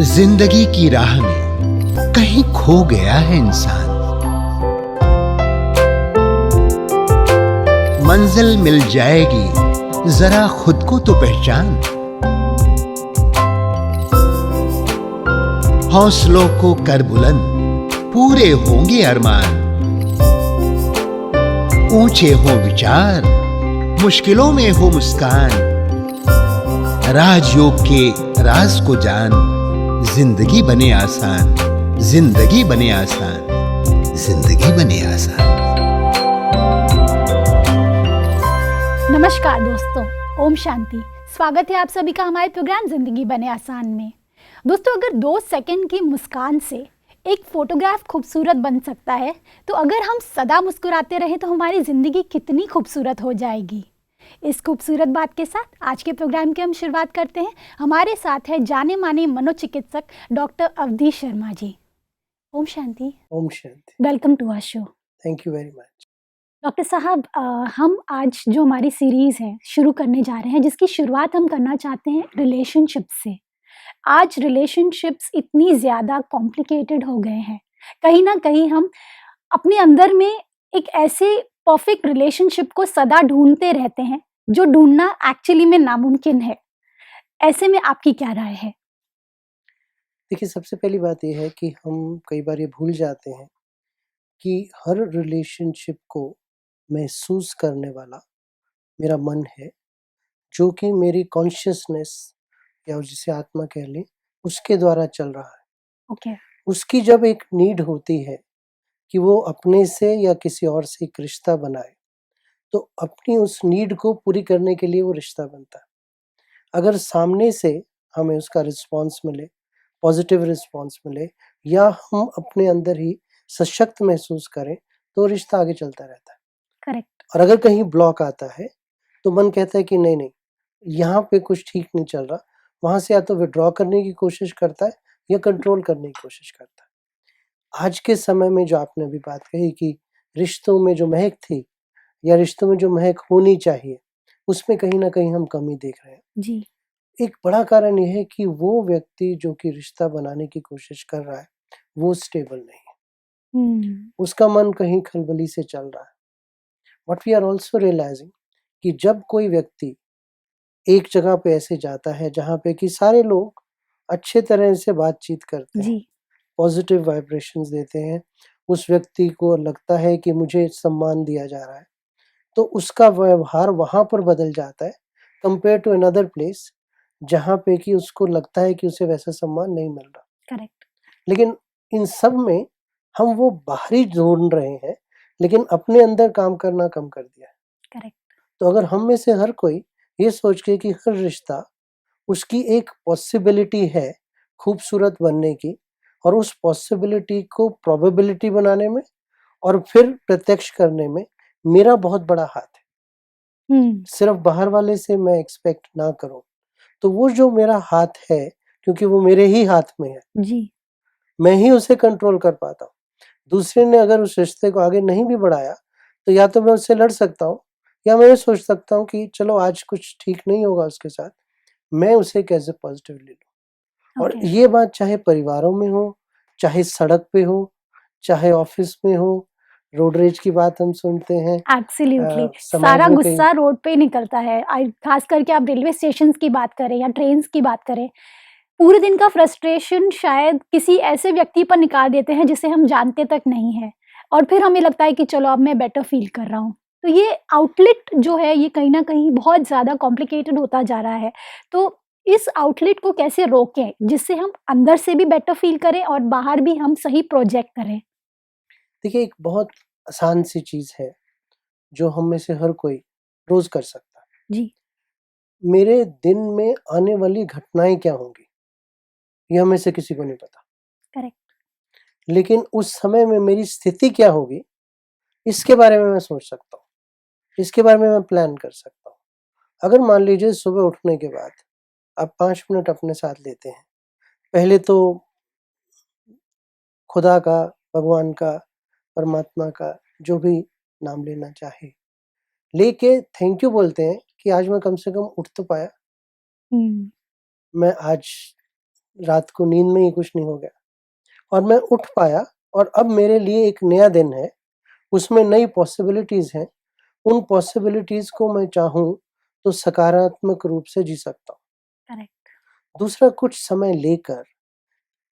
जिंदगी की राह में कहीं खो गया है इंसान। मंजिल मिल जाएगी, जरा खुद को तो पहचान। हौसलों को कर बुलंद, पूरे होंगे अरमान। ऊंचे हो विचार, मुश्किलों में हो मुस्कान। राजयोग के राज को जान, जिंदगी बने आसान, जिंदगी बने आसान, जिंदगी बने आसान। नमस्कार दोस्तों, ओम शांति। स्वागत है आप सभी का हमारे प्रोग्राम जिंदगी बने आसान में। दोस्तों, अगर 2 सेकंड की मुस्कान से एक फोटोग्राफ खूबसूरत बन सकता है, तो अगर हम सदा मुस्कुराते रहे तो हमारी ज़िंदगी कितनी खूबसूरत हो जाएगी। इस खूबसूरत बात के साथ आज के प्रोग्राम की हम शुरुआत करते हैं। हमारे साथ है जाने माने मनोचिकित्सक डॉक्टर अवधि शर्मा जी। ओम शांति। ओम शांति। Welcome to our show. Thank you very much. Doctor साहब, हम आज जो हमारी सीरीज़ है शुरू करने जा रहे हैं, जिसकी शुरुआत हम करना चाहते हैं रिलेशनशिप से। आज रिलेशनशिप्स इतनी ज़्यादा कॉम्प्लिकेटेड हो गए हैं, कहीं ना कहीं हम अपने अंदर में एक ऐसे परफेक्ट रिलेशनशिप को सदा ढूंढते रहते हैं जो ढूंढना एक्चुअली में नामुमकिन है। ऐसे में आपकी क्या राय है? देखिए, सबसे पहली बात यह है कि हम कई बार ये भूल जाते हैं कि हर रिलेशनशिप को महसूस करने वाला मेरा मन है, जो कि मेरी कॉन्शियसनेस या जिसे आत्मा कह लें, उसके द्वारा चल रहा है। ओके। उसकी जब एक नीड होती है कि वो अपने से या किसी और से एक रिश्ता बनाए, तो अपनी उस नीड को पूरी करने के लिए वो रिश्ता बनता है। अगर सामने से हमें उसका रिस्पॉन्स मिले, पॉजिटिव रिस्पॉन्स मिले, या हम अपने अंदर ही सशक्त महसूस करें, तो रिश्ता आगे चलता रहता है। करेक्ट। और अगर कहीं ब्लॉक आता है तो मन कहता है कि नहीं, यहाँ पे कुछ ठीक नहीं चल रहा। वहाँ से या तो विड्रॉ करने की कोशिश करता है या कंट्रोल करने की कोशिश करता है। आज के समय में जो आपने अभी बात कही कि रिश्तों में जो महक थी या रिश्तों में जो महक होनी चाहिए, उसमें कहीं ना कहीं हम कमी देख रहे हैं। जी। एक बड़ा कारण यह है कि वो व्यक्ति जो कि रिश्ता बनाने की कोशिश कर रहा है, वो स्टेबल नहीं है। उसका मन कहीं खलबली से चल रहा है। What we are also realising कि जब कोई व्यक्ति एक जगह पे ऐसे जाता है जहाँ पे कि सारे लोग अच्छे तरह से बातचीत करते हैं, जी। पॉजिटिव वाइब्रेशंस देते हैं, उस व्यक्ति को लगता है कि मुझे सम्मान दिया जा रहा है, तो उसका व्यवहार वहाँ पर बदल जाता है कंपेयर टू अनदर प्लेस जहाँ पे कि उसको लगता है कि उसे वैसा सम्मान नहीं मिल रहा। करेक्ट। लेकिन इन सब में हम वो बाहरी ढूंढ रहे हैं, लेकिन अपने अंदर काम करना कम कर दिया है। करेक्ट। तो अगर हम में से हर कोई ये सोच के कि हर रिश्ता उसकी एक पॉसिबिलिटी है खूबसूरत बनने की, और उस पॉसिबिलिटी को प्रोबेबिलिटी बनाने में और फिर प्रत्यक्ष करने में मेरा बहुत बड़ा हाथ है। सिर्फ बाहर वाले से मैं एक्सपेक्ट ना करूं, तो वो जो मेरा हाथ है, क्योंकि वो मेरे ही हाथ में है, जी। मैं ही उसे कंट्रोल कर पाता हूँ। दूसरे ने अगर उस रिश्ते को आगे नहीं भी बढ़ाया, तो या तो मैं उससे लड़ सकता हूँ, या मैं ये सोच सकता हूँ कि चलो आज कुछ ठीक नहीं होगा उसके साथ, मैं उसे कैसे पॉजिटिव ले लूँ। और ये बात चाहे परिवारों में हो, चाहे सड़क पे हो, चाहे ऑफिस में हो, रोड रेज की बात हम सुनते हैं। एब्सोल्युटली। समाज सारा में गुस्सा रोड पे ही निकलता है। खास करके आप रेलवे स्टेशंस की बात करें या ट्रेन्स की बात करें, पूरे दिन का फ्रस्ट्रेशन शायद किसी ऐसे व्यक्ति पर निकाल देते हैं जिसे हम जानते तक नहीं है, और फिर हमें लगता है कि चलो अब मैं बेटर फील कर रहा हूँ। तो ये आउटलेट जो है, ये कहीं ना कहीं बहुत ज़्यादा कॉम्प्लिकेटेड होता जा रहा है। तो इस आउटलेट को कैसे रोकें जिससे हम अंदर से भी बेटर फील करें और बाहर भी हम सही प्रोजेक्ट करें? देखिए, एक बहुत आसान सी चीज है जो हम में से हर कोई रोज कर सकता है। जी। मेरे दिन में आने वाली घटनाएं क्या होंगी, ये हमें से किसी को नहीं पता। करेक्ट। लेकिन उस समय में मेरी स्थिति क्या होगी, इसके बारे में मैं सोच सकता हूँ, इसके बारे में मैं प्लान कर सकता हूँ। अगर मान लीजिए सुबह उठने के बाद आप 5 मिनट अपने साथ लेते हैं, पहले तो खुदा का, भगवान का, परमात्मा का, जो भी नाम लेना चाहे, लेके थैंक यू बोलते हैं कि आज मैं कम से कम उठ तो पाया, मैं आज रात को नींद में ही कुछ नहीं हो गया और मैं उठ पाया और अब मेरे लिए एक नया दिन है, उसमें नई पॉसिबिलिटीज़ हैं। उन पॉसिबिलिटीज़ को मैं चाहूँ तो सकारात्मक रूप से जी सकता हूँ। करेक्ट। दूसरा, कुछ समय लेकर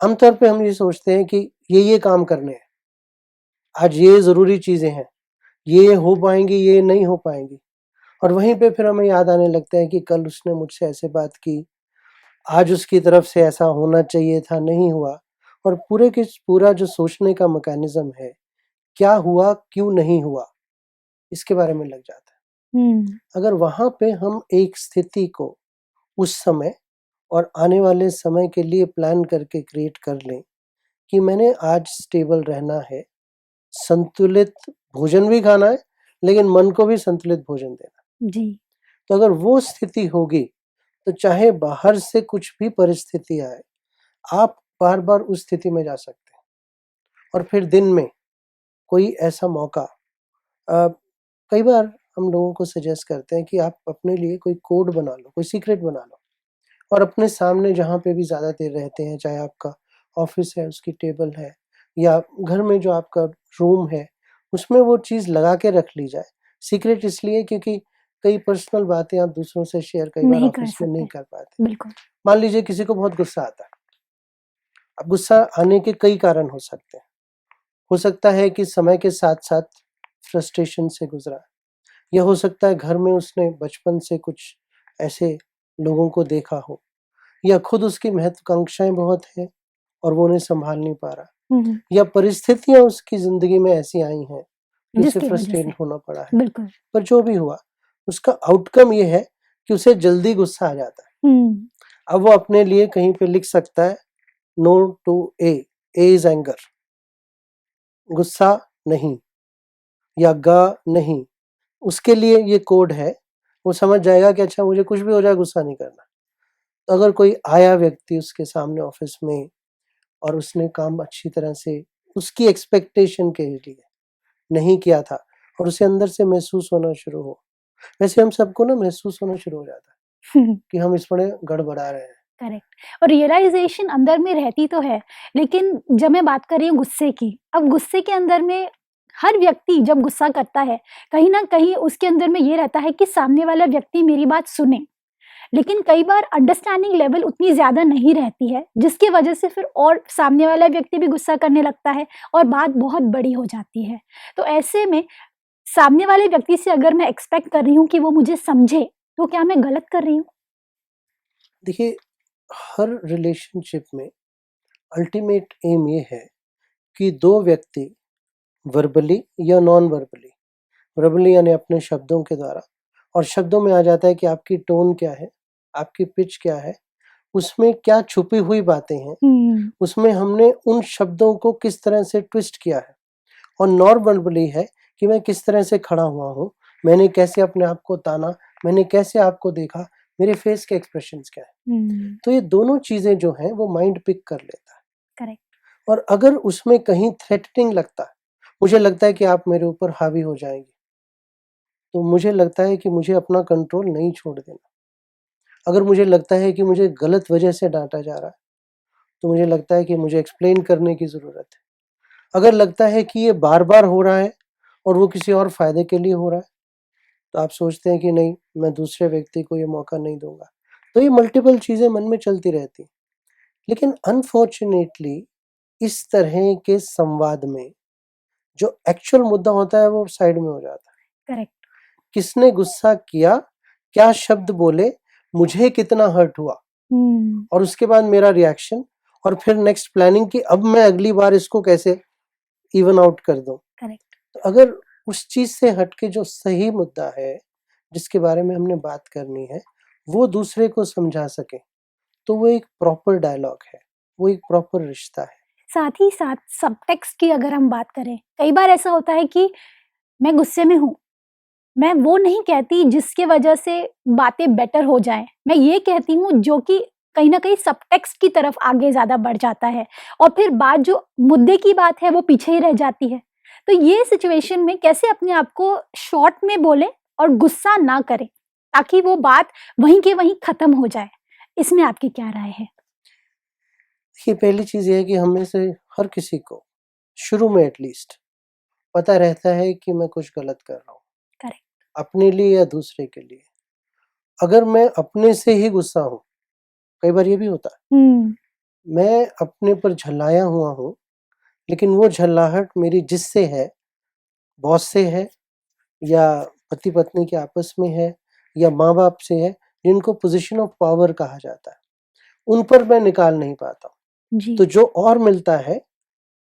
आमतौर पे हम ये सोचते हैं कि ये काम करने हैं, आज ये ज़रूरी चीज़ें हैं, ये हो पाएँगी, ये नहीं हो पाएँगी और वहीं पे फिर हमें याद आने लगता है कि कल उसने मुझसे ऐसे बात की, आज उसकी तरफ से ऐसा होना चाहिए था, नहीं हुआ और पूरा जो सोचने का मैकेनिज़्म है, क्या हुआ, क्यों नहीं हुआ, इसके बारे में लग जाता है। अगर वहाँ पे हम एक स्थिति को उस समय और आने वाले समय के लिए प्लान करके क्रिएट कर लें कि मैंने आज स्टेबल रहना है, संतुलित भोजन भी खाना है, लेकिन मन को भी संतुलित भोजन देना। जी। तो अगर वो स्थिति होगी, तो चाहे बाहर से कुछ भी परिस्थिति आए, आप बार-बार उस स्थिति में जा सकते हैं। और फिर दिन में कोई ऐसा मौका कई बार हम लोगों को सजेस्ट करते हैं कि आप अपने लिए कोई कोड बना लो, कोई सीक्रेट बना लो और अपने सामने जहाँ पे भी ज़्यादा देर रहते हैं, चाहे आपका ऑफ़िस है, उसकी टेबल है या घर में जो आपका रूम है, उसमें वो चीज़ लगा के रख ली जाए। सीक्रेट इसलिए क्योंकि कई पर्सनल बातें आप दूसरों से शेयर कई बार नहीं कर ऑफ़िस में नहीं सकते। कर पाते। बिल्कुल। मान लीजिए किसी को बहुत गुस्सा आता है। अब गुस्सा आने के कई कारण हो सकते हैं। हो सकता है कि समय के साथ-साथ फ्रस्ट्रेशन से गुज़रा, या हो सकता है घर में उसने बचपन से कुछ ऐसे लोगों को देखा हो, या खुद उसकी महत्वाकांक्षाएँ बहुत हैं और वो उन्हें सँभाल नहीं पा रहा, या परिस्थितियाँ उसकी ज़िंदगी में ऐसी आई हैं कि उसे जिसकी वजह फ्रस्ट्रेट से। होना पड़ा है। बिल्कुल। पर जो भी हुआ, उसका आउटकम ये है कि उसे जल्दी गुस्सा आ जाता है। अब वो अपने लिए कहीं पे लिख सकता है, no to a is anger, गुस्सा नहीं या ग नहीं, उसके लिए ये कोड है। वो समझ जाएगा कि अच्छा मुझे कुछ भी हो जाए गुस्सा नहीं करना। तो अगर कोई आया व्यक्ति उसके सामने ऑफ़िस में और उसने काम अच्छी तरह से उसकी एक्सपेक्टेशन के लिए नहीं किया था और उसे अंदर से महसूस होना शुरू हो, वैसे हम सबको ना महसूस होना शुरू हो जाता है कि हम इस बड़े गड़बड़ा रहे हैं। करेक्ट। और रियलाइजेशन अंदर में रहती तो है, लेकिन जब मैं बात कर रही हूँ गुस्से की, अब गुस्से के अंदर में हर व्यक्ति जब गुस्सा करता है, कहीं न कहीं उसके अंदर में ये रहता है कि सामने वाला व्यक्ति मेरी बात सुने। लेकिन कई बार अंडरस्टैंडिंग लेवल उतनी ज़्यादा नहीं रहती है, जिसकी वजह से फिर और सामने वाला व्यक्ति भी गुस्सा करने लगता है और बात बहुत बड़ी हो जाती है। तो ऐसे में सामने वाले व्यक्ति से अगर मैं एक्सपेक्ट कर रही हूँ कि वो मुझे समझे, तो क्या मैं गलत कर रही हूँ? देखिए, हर रिलेशनशिप में अल्टीमेट एम ये है कि 2 व्यक्ति वर्बली या नॉन वर्बली, वर्बली यानी अपने शब्दों के द्वारा, और शब्दों में आ जाता है कि आपकी टोन क्या है, आपकी पिच क्या है, उसमें क्या छुपी हुई बातें हैं, उसमें हमने उन शब्दों को किस तरह से ट्विस्ट किया है, और नॉन वर्बली है कि मैं किस तरह से खड़ा हुआ हूँ, मैंने कैसे अपने आप को ताना, मैंने कैसे आपको देखा, मेरे फेस के एक्सप्रेशंस क्या है। तो ये दोनों चीज़ें जो हैं वो माइंड पिक कर लेता है। करेक्ट। और अगर उसमें कहीं थ्रेटनिंग लगता है, मुझे लगता है कि आप मेरे ऊपर हावी हो जाएँगे, तो मुझे लगता है कि मुझे अपना कंट्रोल नहीं छोड़ देना। अगर मुझे लगता है कि मुझे गलत वजह से डाँटा जा रहा है, तो मुझे लगता है कि मुझे एक्सप्लेन करने की ज़रूरत है। अगर लगता है कि ये बार-बार हो रहा है और वो किसी और फ़ायदे के लिए हो रहा है, तो आप सोचते हैं कि नहीं, मैं दूसरे व्यक्ति को ये मौका नहीं दूँगा। तो ये मल्टीपल चीज़ें मन में चलती रहती हैं। लेकिन अनफॉर्च्यूनेटली इस तरह के संवाद में जो एक्चुअल मुद्दा होता है वो साइड में हो जाता है। करेक्ट। किसने गुस्सा किया, क्या शब्द बोले, मुझे कितना हर्ट हुआ, और उसके बाद मेरा रिएक्शन, और फिर नेक्स्ट प्लानिंग कि अब मैं अगली बार इसको कैसे इवन आउट कर दूँ। करेक्ट। तो अगर उस चीज़ से हट के जो सही मुद्दा है, जिसके बारे में हमने बात करनी है, वो दूसरे को समझा सकें, तो वो एक प्रॉपर डायलॉग है, वो एक प्रॉपर रिश्ता है। साथ ही साथ सबटेक्स्ट की अगर हम बात करें, कई बार ऐसा होता है कि मैं गुस्से में हूँ, मैं वो नहीं कहती जिसके वजह से बातें बेटर हो जाएँ। मैं ये कहती हूँ जो कि कहीं न कहीं सबटेक्स्ट की तरफ आगे ज़्यादा बढ़ जाता है और फिर बात जो मुद्दे की बात है वो पीछे ही रह जाती है। तो ये सिचुएशन में कैसे अपने आप को शॉर्ट में बोलें और गुस्सा ना करें, ताकि वो बात वहीं के वहीं खत्म हो जाए? इसमें आपकी क्या राय है? देखिए, पहली चीज़ ये है कि हम में से हर किसी को शुरू में एटलीस्ट पता रहता है कि मैं कुछ गलत कर रहा हूँ, करेक्ट। अपने लिए या दूसरे के लिए। अगर मैं अपने से ही गुस्सा हूँ, कई बार ये भी होता है, मैं अपने पर झल्लाया हुआ हूँ, लेकिन वो झल्लाहट मेरी जिससे है, बॉस से है या पति-पत्नी के आपस में है या माँ-बाप से है, जिनको पोज़ीशन ऑफ पावर कहा जाता है, उन पर मैं निकाल नहीं पाता हूँ। जी, तो जो और मिलता है,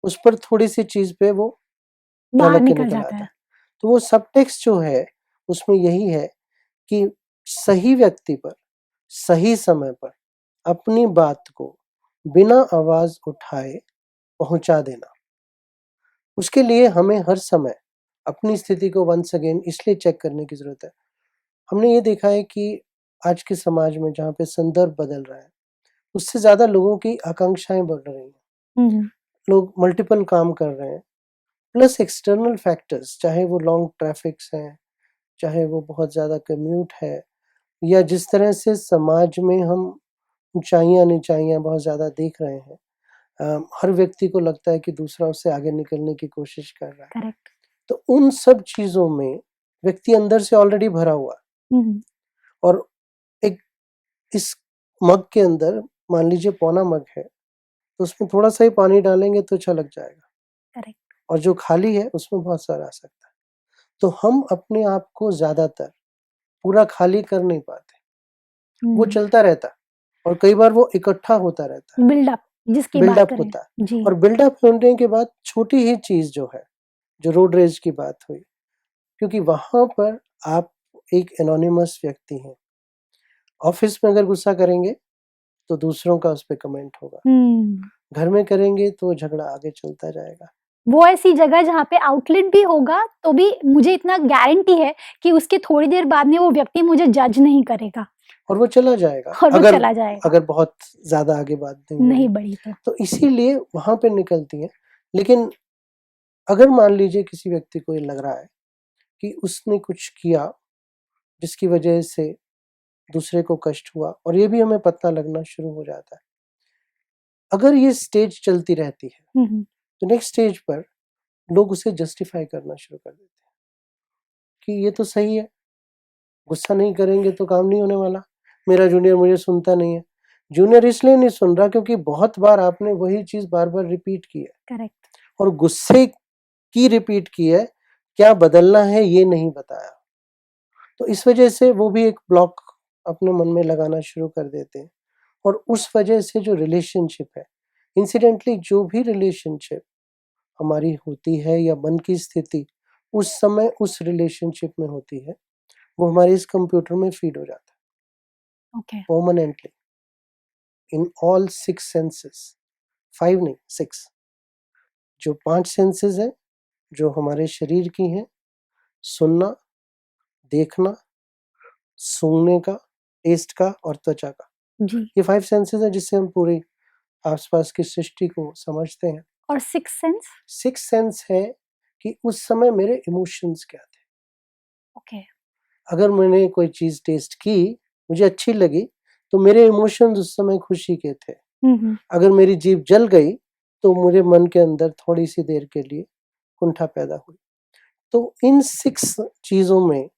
उस पर थोड़ी-सी चीज़ पे वो बाहर ढलक के निकल निकल जाता आता है। है। तो वो सबटेक्स्ट जो है, उसमें यही है कि सही व्यक्ति पर, सही समय पर अपनी बात को बिना आवाज़ उठाए पहुँचा देना। उसके लिए हमें हर समय अपनी स्थिति को वन्स अगेन इसलिए चेक करने की ज़रूरत है। हमने ये देखा है कि आज के समाज में जहाँ पे संदर्भ बदल रहा है, उससे ज़्यादा लोगों की आकांक्षाएँ बढ़ रही हैं। हुँ, लोग मल्टीपल काम कर रहे हैं, प्लस एक्सटर्नल फैक्टर्स, चाहे वो लॉन्ग ट्रैफ़िक्स हैं, चाहे वो बहुत ज़्यादा कम्यूट है या जिस तरह से समाज में हम ऊँचाइयाँ-नीचाइयाँ बहुत ज़्यादा देख रहे हैं। हर व्यक्ति को लगता है कि दूसरा उससे आगे निकलने की कोशिश कर रहा है। करेक्ट। तो उन सब चीज़ों में व्यक्ति अंदर से ऑलरेडी भरा हुआ है हुँ, और एक इस मग के अंदर मान लीजिए पौना मग है, तो उसमें थोड़ा-सा ही पानी डालेंगे तो छलक जाएगा करेक्ट। और जो खाली है उसमें बहुत सारा आ सकता है। तो हम अपने आप को ज़्यादातर पूरा खाली कर नहीं पाते। वो हुँ, चलता रहता है और कई बार वो इकट्ठा होता रहता है, बिल्डअप जिसकी बात बिल्डअप करें। होता है जी, और बिल्डअप होने के बाद छोटी ही चीज़ जो है, जो रोड रेज की बात हुई, क्योंकि वहाँ पर आप एक एनोनिमस व्यक्ति हैं। ऑफ़िस में अगर गुस्सा करेंगे, तो दूसरों का उस पे कमेंट होगा। हुँ। घर में करेंगे तो झगड़ा आगे चलता जाएगा वो ऐसी जगह जहाँ पे आउटलेट भी होगा, तो भी मुझे इतना गारंटी है कि उसके थोड़ी देर बाद में वो व्यक्ति मुझे जज नहीं करेगा और वो चला जाएगा, और वो अगर चला जाएगा, अगर बहुत ज़्यादा आगे बात नहीं नहीं बढ़ी। बढ़ी तो। तो इसीलिए वहाँ पे निकलती है। लेकिन अगर मान लीजिए किसी व्यक्ति को ये लग रहा है कि उसने कुछ किया, जिसकी वजह से दूसरे को कष्ट हुआ और ये भी हमें पता लगना शुरू हो जाता है। अगर ये स्टेज चलती रहती है, हुँ, हुँ। तो नेक्स्ट स्टेज पर लोग उसे जस्टिफाई करना शुरू कर देते हैं कि ये तो सही है, गुस्सा नहीं करेंगे तो काम नहीं होने वाला, मेरा जूनियर मुझे सुनता नहीं है। जूनियर इसलिए नहीं सुन रहा क्योंकि बहुत बार आपने वही चीज़ बार-बार रिपीट की है करेक्ट। और गुस्से की रिपीट की है, क्या बदलना है ये नहीं बताया। तो इस वजह से वो भी एक ब्लॉक अपने मन में लगाना शुरू कर देते हैं और उस वजह से जो रिलेशनशिप है, इंसिडेंटली जो भी रिलेशनशिप हमारी होती है या मन की स्थिति उस समय उस रिलेशनशिप में होती है, वो हमारे इस कंप्यूटर में फीड हो जाता है okay. Permanently in all 6 senses, 5 नहीं 6। जो 5 सेंसेस हैं, जो हमारे शरीर की हैं, सुनना, देखना, सूंघने का, टेस्ट का और त्वचा का। जी, ये 5 सेंसेस हैं जिससे हम पूरी आस-पास की सृष्टि को समझते हैं। और सिक्स्थ सेंस? 6th सेंस है कि उस समय मेरे इमोशंस क्या थे। ओके। अगर मैंने कोई चीज़ टेस्ट की, मुझे अच्छी लगी, तो मेरे इमोशंस उस समय खुशी के थे। हुँ, हुँ। अगर मेरी जीभ जल गई, तो मुझे मन के अंदर थोड़ी-सी देर के लिए कुंठा पैदा हुई। तो इन 6 चीज़ों में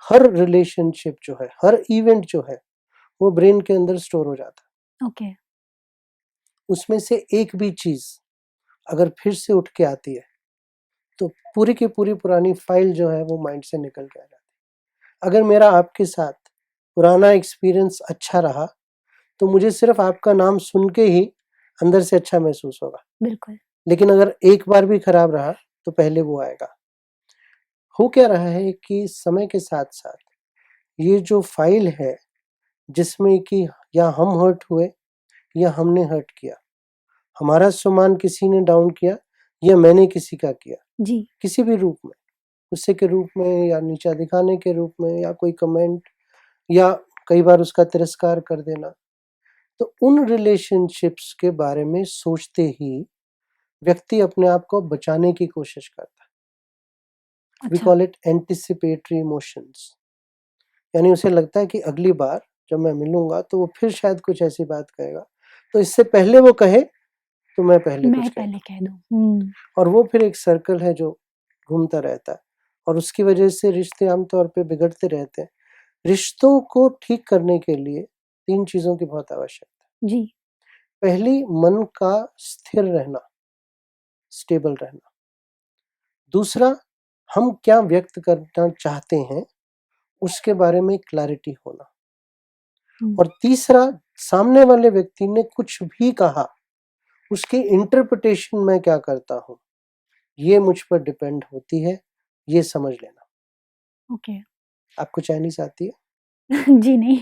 हर रिलेशनशिप जो है, हर इवेंट जो है, वो ब्रेन के अंदर स्टोर हो जाता है। ओके। उसमें से एक भी चीज़ अगर फिर से उठ के आती है, तो पूरी की पूरी पुरानी फ़ाइल जो है वो माइंड से निकल के आ जाती है। अगर मेरा आपके साथ पुराना एक्सपीरियंस अच्छा रहा, तो मुझे सिर्फ़ आपका नाम सुन के ही अंदर से अच्छा महसूस होगा। बिल्कुल। लेकिन अगर एक बार भी खराब रहा, तो पहले वो आएगा। हो क्या रहा है कि समय के साथ-साथ ये जो फ़ाइल है, जिसमें कि या हम हर्ट हुए या हमने हर्ट किया, हमारा सम्मान किसी ने डाउन किया या मैंने किसी का किया, जी, किसी भी रूप में, गुस्से के रूप में या नीचा दिखाने के रूप में या कोई कमेंट या कई बार उसका तिरस्कार कर देना। तो उन रिलेशनशिप्स के बारे में सोचते ही व्यक्ति अपने आप को बचाने की कोशिश करता है। वी अच्छा। कॉल इट एंटिसिपेटरी इमोशंस, यानी उसे लगता है कि अगली बार जब मैं मिलूँगा तो वो फिर शायद कुछ ऐसी बात कहेगा। तो इससे पहले वो कहे तो मैं पहले मैं कुछ कह पहले दूँ। कह दूँ। और वो फिर एक सर्कल है जो घूमता रहता है और उसकी वजह से रिश्ते आमतौर पे बिगड़ते रहते हैं। रिश्तों को ठीक करने के लिए 3 चीज़ों की बहुत आवश्यकता है। जी, पहली, मन का स्थिर रहना, स्टेबल रहना। दूसरा, हम क्या व्यक्त करना चाहते हैं, उसके बारे में क्लैरिटी होना। हुँ, और तीसरा, सामने वाले व्यक्ति ने कुछ भी कहा, उसकी इंटरप्रिटेशन मैं क्या करता हूँ, ये मुझ पर डिपेंड होती है, ये समझ लेना। ओके। आपको चाइनीज़ आती है? जी नहीं,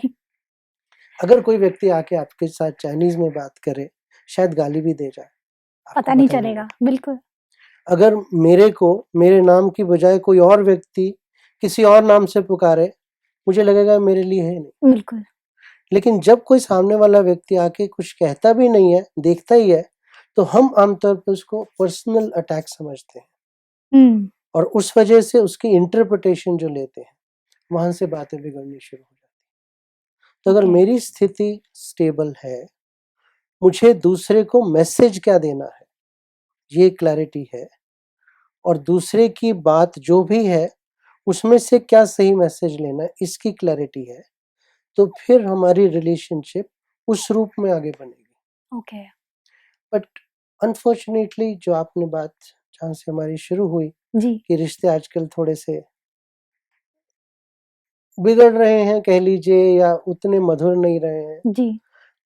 अगर कोई व्यक्ति आके आपके साथ चाइनीज़ में बात करे, शायद गाली भी दे जाए, आपको पता नहीं पता ही नहीं चलेगा, लगेगा। बिल्कुल। अगर मेरे को मेरे नाम की बजाय कोई और व्यक्ति किसी और नाम से पुकारे, मुझे लगेगा मेरे लिए है नहीं। बिल्कुल। लेकिन जब कोई सामने वाला व्यक्ति आके कुछ कहता भी नहीं है, देखता ही है, तो हम आमतौर पे उसको पर्सनल अटैक समझते हैं हुँ, और उस वजह से उसकी इंटरप्रिटेशन जो लेते हैं, वहाँ से बातें बिगड़नी शुरू हो जाती हैं। तो अगर ओके, मेरी स्थिति स्टेबल है, मुझे दूसरे को मैसेज क्या देना है, ये क्लैरिटी है और दूसरे की बात जो भी है, उसमें से क्या सही मैसेज लेना है, इसकी क्लैरिटी है, तो फिर हमारी रिलेशनशिप उस रूप में आगे बनेगी। ओके। बट अनफॉर्चुनेटली जो आपने बात जहाँ से हमारी शुरू हुई जी, कि रिश्ते आजकल थोड़े से बिगड़ रहे हैं कह लीजिए या उतने मधुर नहीं रहे हैं, जी,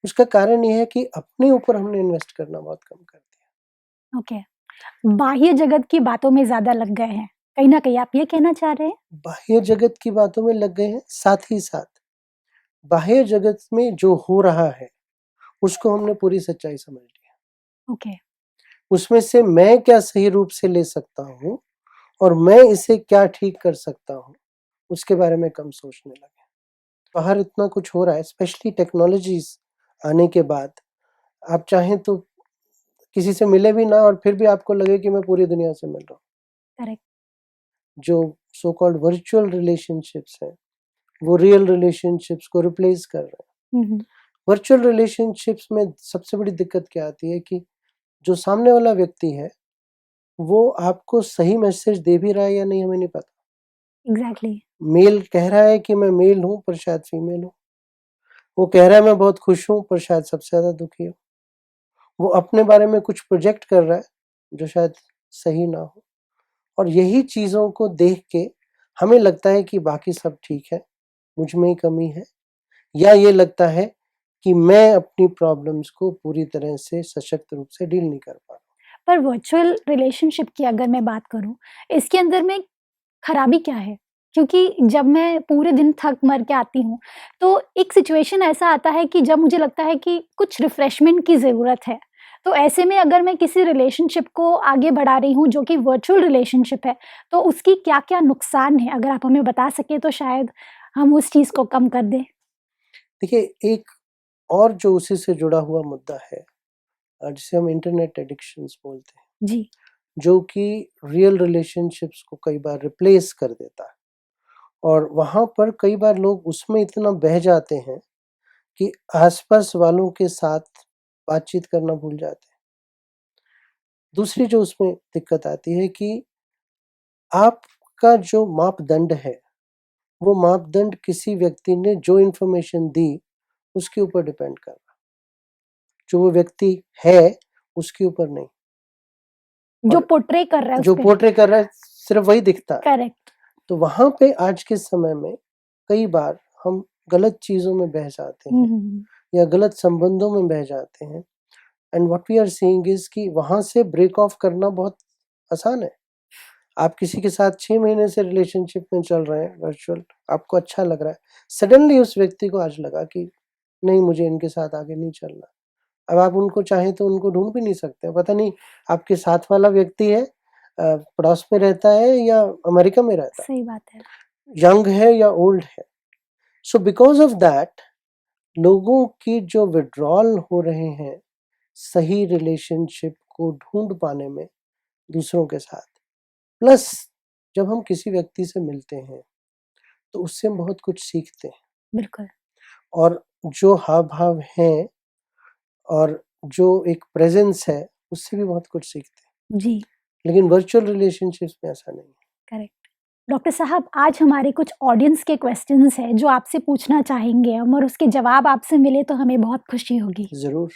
उसका कारण ये है कि अपने ऊपर हमने इन्वेस्ट करना बहुत कम कर दिया। ओके। बाह्य जगत की बातों में ज़्यादा लग गए हैं। कहीं न कहीं आप ये कहना चाह रहे हैं? बाह्य जगत की बातों में लग गए हैं, साथ ही साथ बाह्य जगत में जो हो रहा है, उसको हमने पूरी सच्चाई समझ लिया। ओके, उसमें से मैं क्या सही रूप से ले सकता हूँ और मैं इसे क्या ठीक कर सकता हूँ, उसके बारे में कम सोचने लगे। बाहर इतना कुछ हो रहा है, स्पेशली टेक्नोलॉजीज़ आने के बाद, आप चाहें तो किसी से मिले भी ना और फिर भी आपको लगे कि मैं पूरी दुनिया से मिल रहा हूँ। करेक्ट। जो सो कॉल्ड वर्चुअल रिलेशनशिप्स हैं, वो रियल रिलेशनशिप्स को रिप्लेस कर रहे हैं। हुँ, हुँ। वर्चुअल रिलेशनशिप्स में सबसे बड़ी दिक्कत क्या आती है कि जो सामने वाला व्यक्ति है, वो आपको सही मैसेज दे भी रहा है या नहीं हमें नहीं पता। एग्ज़ैक्टली। मेल कह रहा है कि मैं मेल हूँ पर शायद फीमेल हूँ। वो कह रहा है मैं बहुत खुश हूँ पर शायद सबसे ज़्यादा दुखी हूँ। वो अपने बारे में कुछ प्रोजेक्ट कर रहा है, जो शायद सही ना हो और यही चीज़ों को देख के हमें लगता है कि बाकी सब ठीक है, मुझ में ही कमी है या ये लगता है कि मैं अपनी प्रॉब्लम्स को पूरी तरह से सशक्त रूप से डील नहीं कर पा रहा। पर वर्चुअल रिलेशनशिप की अगर मैं बात करूँ, इसके अंदर में खराबी क्या है? क्योंकि जब मैं पूरे दिन थक-मर के आती हूँ, तो एक सिचुएशन ऐसा आता है कि जब मुझे लगता है कि कुछ रिफ्रेशमेंट की ज़रूरत है। तो ऐसे में अगर मैं किसी रिलेशनशिप को आगे बढ़ा रही हूँ, जो कि वर्चुअल रिलेशनशिप है, तो उसकी क्या-क्या नुकसान हैं? अगर आप हमें बता सकें, तो शायद हम उस चीज़ को कम कर दें। देखिए, एक और जो उसी से जुड़ा हुआ मुद्दा है जिसे हम इंटरनेट एडिक्शंस बोलते हैं, जी, जो कि रियल रिलेशनशिप्स को कई बार रिप्लेस कर देता है और वहाँ पर कई बार लोग उसमें इतना बह जाते हैं कि आस-पास वालों के साथ बातचीत करना भूल जाते हैं। दूसरी जो उसमें दिक्कत आती है कि आपका जो मापदंड है, वो मापदंड किसी व्यक्ति ने जो इन्फॉर्मेशन दी, उसके ऊपर डिपेंड कर रहा है। जो वो व्यक्ति है, उसके ऊपर नहीं जो और पोर्ट्रे कर रहा है जो उसपे। पोर्ट्रे कर रहा है, सिर्फ़ वही दिखता है। करेक्ट। तो वहाँ पे आज के समय में कई बार हम गलत चीज़ों में बह जाते हुँ, हैं हुँ, हुँ। या गलत संबंधों में बह जाते हैं and what we are seeing is कि वहाँ से ब्रेक ऑफ करना बहुत आसान है। आप किसी के साथ 6 महीने से रिलेशनशिप में चल रहे हैं वर्चुअल, आपको अच्छा लग रहा है। सडनली उस व्यक्ति को आज लगा कि नहीं मुझे इनके साथ आगे नहीं चलना। अब आप उनको चाहें तो उनको ढूँढ भी नहीं सकते। पता नहीं आपके साथ वाला व्यक्ति है पड़ोस में रहता है या अमेरिका में रहता है, सही बात है। यंग है या ओल्ड है। सो बिकॉज़ ऑफ दैट लोगों की जो विथड्रॉल हो रहे हैं, सही रिलेशनशिप को ढूँढ पाने में दूसरों के साथ। प्लस जब हम किसी व्यक्ति से मिलते हैं, तो उससे हम बहुत कुछ सीखते हैं बिल्कुल। और जो हाव-भाव हैं और जो एक प्रेज़ेंस है, उससे भी बहुत कुछ सीखते हैं। जी, लेकिन वर्चुअल रिलेशनशिप्स में ऐसा नहीं है। करेक्ट। डॉक्टर साहब, आज हमारे कुछ ऑडियंस के क्वेश्चंस हैं जो आपसे पूछना चाहेंगे हम, और उसके जवाब आपसे मिले तो हमें बहुत खुशी होगी। ज़रूर।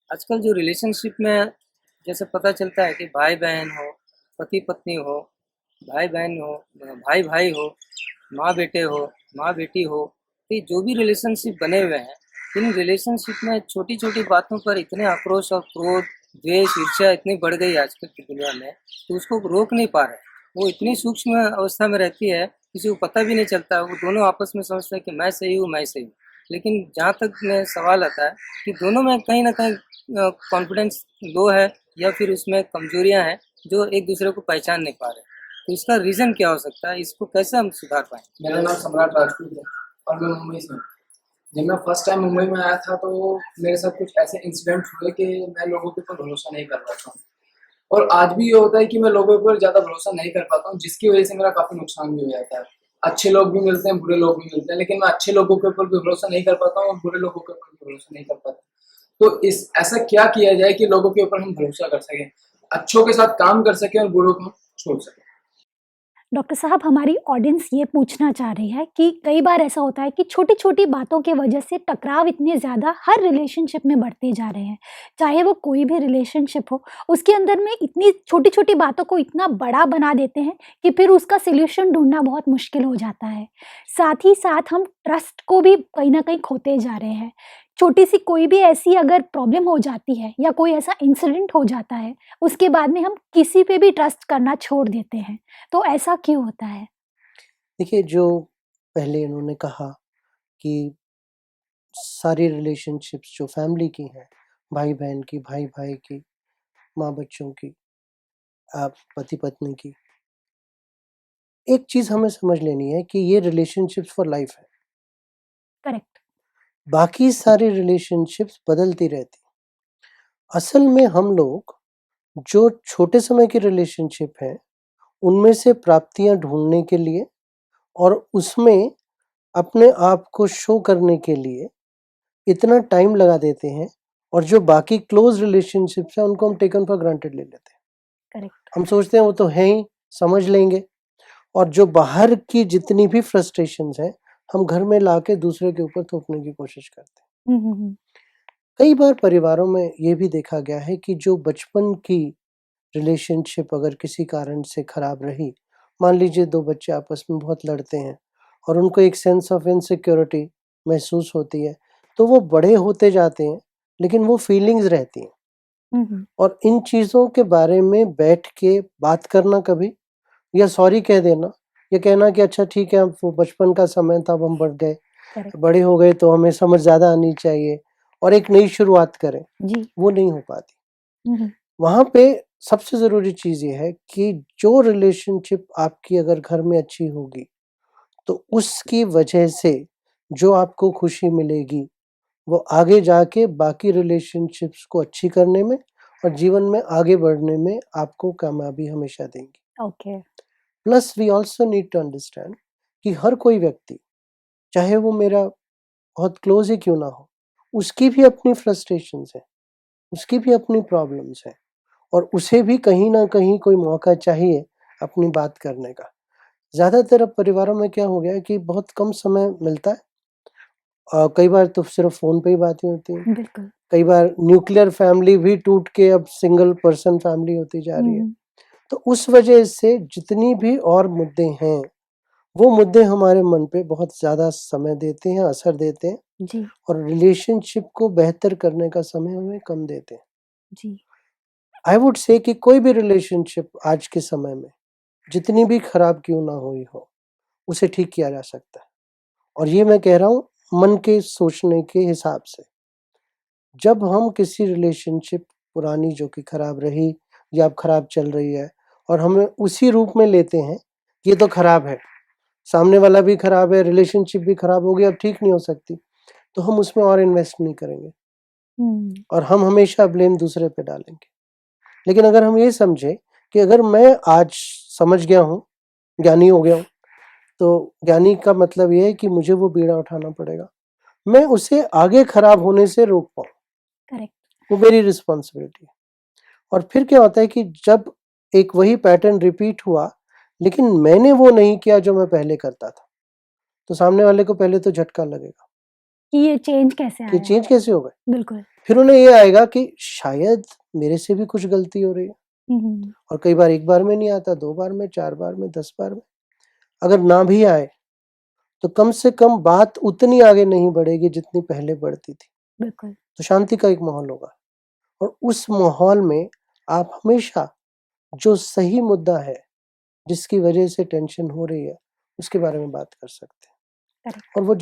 आजकल जो रिलेशनशिप में जैसे पता चलता है कि भाई बहन हो, पति पत्नी हो, भाई बहन हो, भाई भाई हो, माँ बेटे हो, माँ बेटी हो, तो ये जो भी रिलेशनशिप बने हुए हैं, इन रिलेशनशिप में छोटी छोटी बातों पर इतने आक्रोश और क्रोध, द्वेष, ईर्ष्या इतनी बढ़ गई आजकल की दुनिया में, तो उसको रोक नहीं पा रहे। वो इतनी सूक्ष्म अवस्था में रहती है, किसी को पता भी नहीं चलता। वो दोनों आपस में समझते हैं कि मैं सही हूँ, मैं सही हूँ। लेकिन जहाँ तक में सवाल आता है कि दोनों में कहीं ना कहीं कॉन्फिडेंस लो है, या फिर उसमें कमजोरियां हैं जो एक दूसरे को पहचान नहीं पा रहे। तो इसका रीजन क्या हो सकता है? इसको कैसे हम सुधार पाएं? मेरा नाम सम्राट राजपूत है और मैं मुंबई से हूँ। जब मैं फर्स्ट टाइम मुंबई में आया था तो मेरे साथ कुछ ऐसे इंसिडेंट हुए कि मैं लोगों के ऊपर भरोसा नहीं कर पाता हूँ, और आज भी ये होता है कि मैं लोगों के ऊपर ज़्यादा भरोसा नहीं कर पाता हूँ, जिसकी वजह से मेरा काफ़ी नुकसान भी हो जाता है। अच्छे लोग भी मिलते हैं, बुरे लोग भी मिलते हैं, लेकिन मैं अच्छे लोगों के ऊपर भी भरोसा नहीं कर पाता हूँ और बुरे लोगों के ऊपर भी भरोसा नहीं कर पाता। तो इस ऐसा क्या किया जाए कि लोगों के ऊपर हम भरोसा कर सकें, अच्छों के साथ काम कर सकें और बुरों को छोड़ सकें? डॉक्टर साहब, हमारी ऑडियंस ये पूछना चाह रही है कि कई बार ऐसा होता है कि छोटी-छोटी बातों की वजह से टकराव इतने ज़्यादा हर रिलेशनशिप में बढ़ते जा रहे हैं। चाहे वो कोई भी रिलेशनशिप हो, उसके अंदर में इतनी छोटी-छोटी बातों को इतना बड़ा बना देते हैं कि फिर उसका सॉल्यूशन ढूँढना बहुत मुश्किल हो जाता है। साथ ही साथ हम ट्रस्ट को भी कहीं न कहीं खोते जा रहे हैं। छोटी-सी कोई भी ऐसी अगर प्रॉब्लम हो जाती है या कोई ऐसा इंसिडेंट हो जाता है, उसके बाद में हम किसी पे भी ट्रस्ट करना छोड़ देते हैं। तो ऐसा क्यों होता है? देखिए, जो पहले इन्होंने कहा कि सारी रिलेशनशिप्स जो फैमिली की हैं, भाई-बहन की, भाई-भाई की, माँ-बच्चों की, पति-पत्नी की, एक चीज़ हमें समझ लेनी है कि ये रिलेशनशिप्स फॉर लाइफ है। करेक्ट। बाकी सारी रिलेशनशिप्स बदलती रहती हैं। असल में हम लोग जो छोटे समय की रिलेशनशिप है, उनमें से प्राप्तियाँ ढूँढने के लिए और उसमें अपने आप को शो करने के लिए इतना टाइम लगा देते हैं, और जो बाकी क्लोज़ रिलेशनशिप्स हैं, उनको हम टेकन फॉर ग्रांटेड ले लेते हैं। करेक्ट। हम सोचते हैं वो तो हैं ही, समझ लेंगे, और जो बाहर की जितनी भी फ्रस्ट्रेशंस हैं, हम घर में लाके दूसरे के ऊपर थोपने की कोशिश करते हैं। हुँ, हुँ, हुँ। कई बार परिवारों में ये भी देखा गया है कि जो बचपन की रिलेशनशिप अगर किसी कारण से खराब रही, मान लीजिए 2 बच्चे आपस में बहुत लड़ते हैं और उनको एक सेंस ऑफ इनसिक्योरिटी महसूस होती है, तो वो बड़े होते जाते हैं, लेकिन वो फीलिंग्स रहती हैं। हुँ, हुँ। और इन चीज़ों के बारे में बैठ के बात करना कभी, या सॉरी कह देना, या कहना कि अच्छा ठीक है, अब वो बचपन का समय था, अब हम बढ़ गए, करेक्ट। बड़े हो गए तो हमें समझ ज़्यादा आनी चाहिए और एक नई शुरुआत करें, जी। वो नहीं हो पाती। हुँ, हुँ। वहाँ पे सबसे ज़रूरी चीज़ ये है कि जो रिलेशनशिप आपकी अगर घर में अच्छी होगी, तो उसकी वजह से जो आपको खुशी मिलेगी, वो आगे जाके बाकी रिलेशनशिप्स को अच्छी करने में और जीवन में आगे बढ़ने में आपको कामयाबी हमेशा देंगी। Okay. Plus we also need to understand कि हर कोई व्यक्ति, चाहे वो मेरा बहुत क्लोज़ ही क्यों ना हो, उसकी भी अपनी फ्रस्ट्रेशंस हैं, उसकी भी अपनी प्रॉब्लम्स हैं, और उसे भी कहीं न कहीं कोई मौका चाहिए अपनी बात करने का। ज़्यादातर अब परिवारों में क्या हो गया है कि बहुत कम समय मिलता है। कई बार तो सिर्फ़ फ़ोन पे ही बातें होती हैं। बिल्कुल। कई बार न्यूक्लियर फैमिली भी टूट के अब सिंगल पर्सन फैमिली होती जा रही है। हुँ, तो उस वजह से जितनी भी और मुद्दे हैं, वो मुद्दे हमारे मन पे बहुत ज़्यादा समय देते हैं, असर देते हैं, जी, और रिलेशनशिप को बेहतर करने का समय हमें कम देते हैं। जी। आई वुड से कि कोई भी रिलेशनशिप आज के समय में जितनी भी खराब क्यों ना हुई हो, उसे ठीक किया जा सकता है। और ये मैं कह रहा हूँ मन के सोचने के हिसाब से। जब हम किसी रिलेशनशिप पुरानी जो कि खराब रही या अब खराब चल रही है, और हमें उसी रूप में लेते हैं, ये तो खराब है, सामने वाला भी खराब है, रिलेशनशिप भी खराब हो गई, अब ठीक नहीं हो सकती, तो हम उसमें और इन्वेस्ट नहीं करेंगे हुँ, और हम हमेशा ब्लेम दूसरे पे डालेंगे। लेकिन अगर हम ये समझें कि अगर मैं आज समझ गया हूँ, ज्ञानी हो गया हूँ, तो ज्ञानी का मतलब ये है कि मुझे वो बीड़ा उठाना पड़ेगा। मैं उसे आगे खराब होने से रोक पाऊँ। करेक्ट। वो मेरी रिस्पॉन्सिबिलिटी है। और फिर क्या होता है कि जब एक वही पैटर्न रिपीट हुआ लेकिन मैंने वो नहीं किया जो मैं पहले करता था, तो सामने वाले को पहले तो झटका लगेगा कि ये चेंज कैसे कि आया। चेंज कैसे हो गए। बिल्कुल। फिर उन्हें ये आएगा कि शायद मेरे से भी कुछ गलती हो रही है। हम्म, और कई बार एक बार में नहीं आता, 2 बार में, 4 बार में, 10 बार में। अगर ना भी आए तो कम से कम बात उतनी आगे नहीं बढ़ेगी जितनी पहले बढ़ती थी। बिल्कुल। तो शांति का एक माहौल होगा और उस माहौल में आप हमेशा जो सही मुद्दा है जिसकी वजह से टेंशन हो रही है उसके बारे में बात कर सकते हैं। करेक्ट। और वो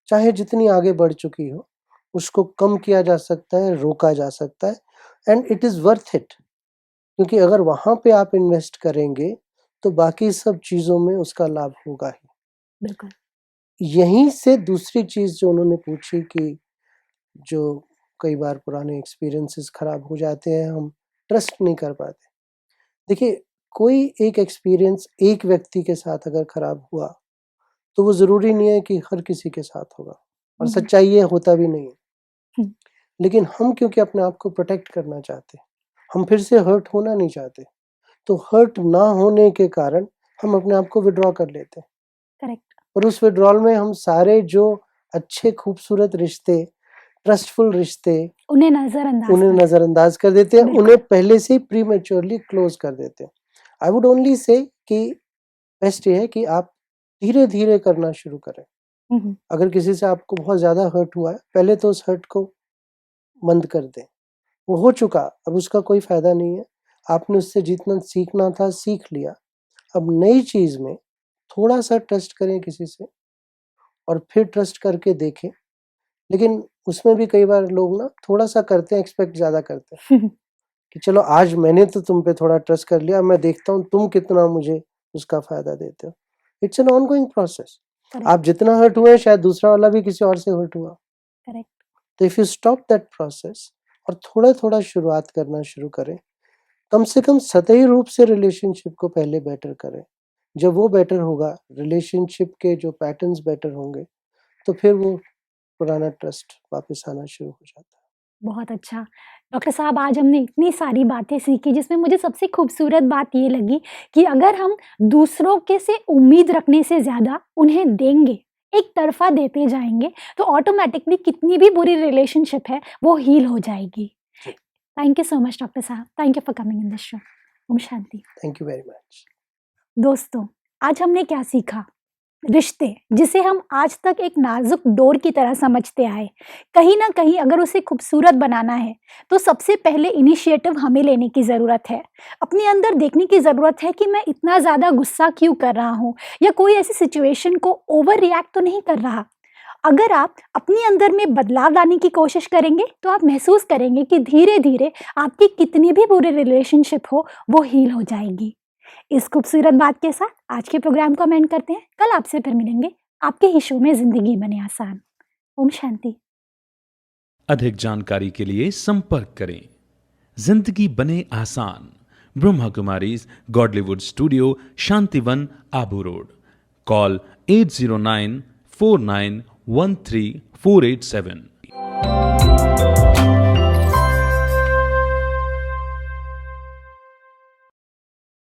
चाहे जितनी आगे बढ़ चुकी हो उसको कम किया जा सकता है, रोका जा सकता है, and it is worth it. क्योंकि अगर वहाँ पे आप इन्वेस्ट करेंगे तो बाकी सब चीज़ों में उसका लाभ होगा ही। बिल्कुल। यहीं से दूसरी चीज़ जो उन्होंने पूछी कि जो कई बार पुराने एक्सपीरियंसेस खराब हो जाते हैं, हम ट्रस्ट नहीं कर पाते। देखिए, कोई एक एक्सपीरियंस एक व्यक्ति के साथ अगर खराब हुआ तो वो ज़रूरी नहीं है कि हर किसी के साथ होगा, और हम्म, सच्चाई ये होता भी नहीं है। हम्म, लेकिन हम क्योंकि अपने आप को प्रोटेक्ट करना चाहते हैं, हम फिर से हर्ट होना नहीं चाहते, तो हर्ट ना होने के कारण हम अपने आप को विथड्रॉ कर लेते हैं। करेक्ट। और उस विथड्रॉल में हम सारे जो अच्छे खूबसूरत रिश्ते, ट्रस्टफुल रिश्ते, उन्हें नजरअंदाज उन्हें कर। नज़रअंदाज कर देते हैं, बिल्कुल। उन्हें पहले से ही प्रीमैच्योरली क्लोज कर देते हैं। आई वुड ओनली से कि बेस्ट ये है कि आप धीरे-धीरे करना शुरू करें। हम्म, अगर किसी से आपको बहुत ज़्यादा हर्ट हुआ है, पहले तो उस हर्ट को बंद कर दें। वो हो चुका, अब उसका कोई फ़ायदा नहीं है। आपने उससे जितना सीखना था, सीख लिया। अब नई चीज़ में थोड़ा-सा ट्रस्ट करें किसी से और फिर ट्रस्ट करके देखें। लेकिन उसमें भी कई बार लोग ना थोड़ा-सा करते हैं, एक्सपेक्ट ज़्यादा करते हैं कि चलो आज मैंने तो तुम पे थोड़ा ट्रस्ट कर लिया, अब मैं देखता हूँ तुम कितना मुझे उसका फ़ायदा देते हो। It's an ongoing process. Correct. आप जितना हर्ट हुए हैं शायद दूसरा वाला भी किसी और से हर्ट हुआ। करेक्ट। तो if you stop that process और थोड़ा-थोड़ा शुरुआत करना शुरू करें, कम से कम सतही रूप से रिलेशनशिप को पहले बेटर करें। जब वो बेटर होगा, रिलेशनशिप के जो पैटर्न्स बेटर होंगे, तो फिर वो पुराना ट्रस्ट वापस आना शुरू हो जाता है। बहुत अच्छा। डॉक्टर साहब, आज हमने इतनी सारी बातें सीखी जिसमें मुझे सबसे खूबसूरत बात ये लगी कि अगर हम दूसरों के से उम्मीद रखने से ज़्यादा उन्हें देंगे, एक तरफ़ा देते जाएँगे, तो ऑटोमैटिकली कितनी भी बुरी रिलेशनशिप है वो हील हो जाएगी। जी। Thank you so much doctor साहब। Thank you for coming in this show. ओम शांति। Thank you very much. दोस्तों, आज हमने क्या सीखा? रिश्ते जिसे हम आज तक एक नाजुक डोर की तरह समझते आए, कहीं ना कहीं अगर उसे खूबसूरत बनाना है तो सबसे पहले इनिशिएटिव हमें लेने की ज़रूरत है। अपने अंदर देखने की ज़रूरत है कि मैं इतना ज़्यादा गुस्सा क्यों कर रहा हूँ, या कोई ऐसी सिचुएशन को ओवर रिएक्ट तो नहीं कर रहा। अगर आप अपने अंदर में बदलाव लाने की कोशिश करेंगे तो आप महसूस करेंगे कि धीरे धीरे आपकी कितनी भी बुरी रिलेशनशिप हो वो हील हो जाएगी। इस खूबसूरत बात के साथ आज के प्रोग्राम को हम एंड करते हैं। कल आपसे फिर मिलेंगे आपके ही शो में जिंदगी बने आसान। ओम शांति। अधिक जानकारी के लिए संपर्क करें। जिंदगी बने आसान, Brahma Kumaris Godlywood studio, Shantivan, Abu road. Call 80949134887।